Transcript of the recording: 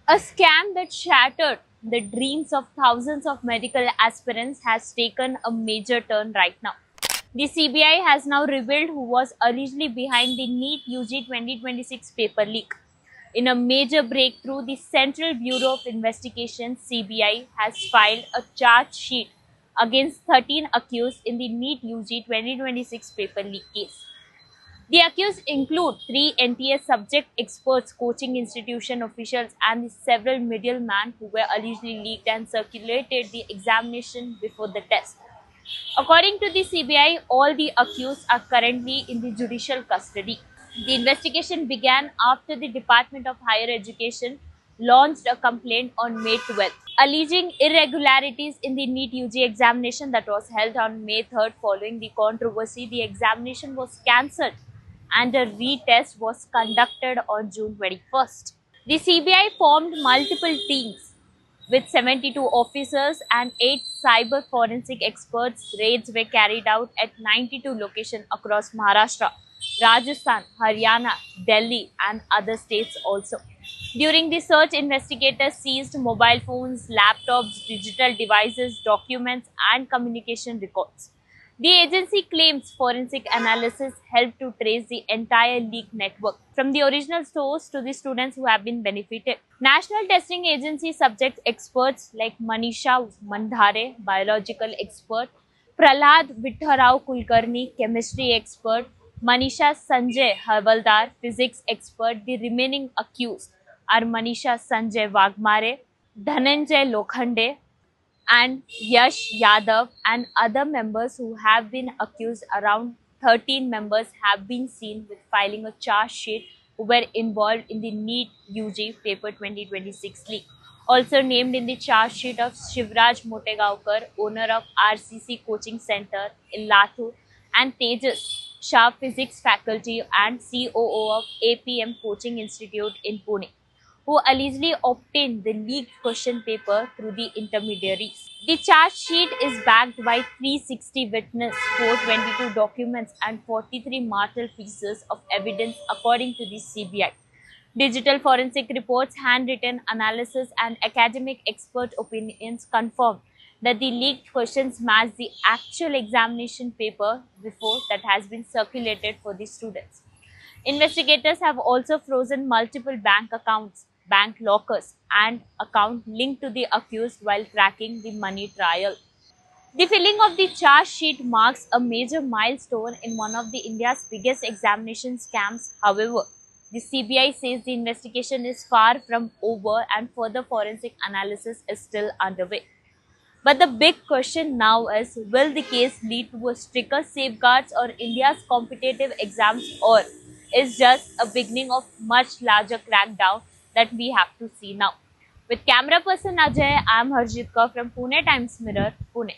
A scam that shattered the dreams of thousands of medical aspirants has taken a major turn right now. The CBI has now revealed who was allegedly behind the NEET UG 2026 paper leak. In a major breakthrough, the Central Bureau of Investigation (CBI) has filed a charge sheet against 13 accused in the NEET UG 2026 paper leak case. The accused include three NTA subject experts, coaching institution officials, and the several middlemen who were allegedly leaked and circulated the examination before the test. According to the CBI, all the accused are currently in the judicial custody. The investigation began after the Department of Higher Education launched a complaint on May 12th, alleging irregularities in the NEET UG examination that was held on May 3rd. Following the controversy, the examination was cancelled and a retest was conducted on June 21st. The CBI formed multiple teams with 72 officers and 8 cyber forensic experts. Raids were carried out at 92 locations across Maharashtra, Rajasthan, Haryana, Delhi, and other states also. During the search, investigators seized mobile phones, laptops, digital devices, documents, and communication records. The agency claims forensic analysis helped to trace the entire leak network, from the original source to the students who have been benefited. National Testing Agency subject experts like Manisha Mandhare, biological expert, Prahlad Vittarao Kulkarni, chemistry expert, Manisha Sanjay Havaldar, physics expert. The remaining accused are Manisha Sanjay Wagmare, Dhananjay Lokhande, and Yash Yadav and other members who have been accused. Around 13 members have been seen with filing a charge sheet who were involved in the NEET UG paper 2026 leak. Also named in the charge sheet of Shivraj Motegaonkar, owner of RCC Coaching Center in Latur, and Tejas Shah, physics faculty and COO of APM Coaching Institute in Pune, who allegedly obtained the leaked question paper through the intermediaries. The charge sheet is backed by 360 witnesses, 422 documents, and 43 material pieces of evidence, according to the CBI. Digital forensic reports, handwritten analysis, and academic expert opinions confirm that the leaked questions match the actual examination paper before that has been circulated for the students. Investigators have also frozen multiple bank accounts, bank lockers, and accounts linked to the accused while tracking the money trail. The filing of the charge sheet marks a major milestone in one of the India's biggest examination scams. However, the CBI says the investigation is far from over and further forensic analysis is still underway. But the big question now is, will the case lead to a stricter safeguards or India's competitive exams, or is just a beginning of much larger crackdown that we have to see now? With camera person Ajay, I am Harjit Kaur from Pune Times Mirror, Pune.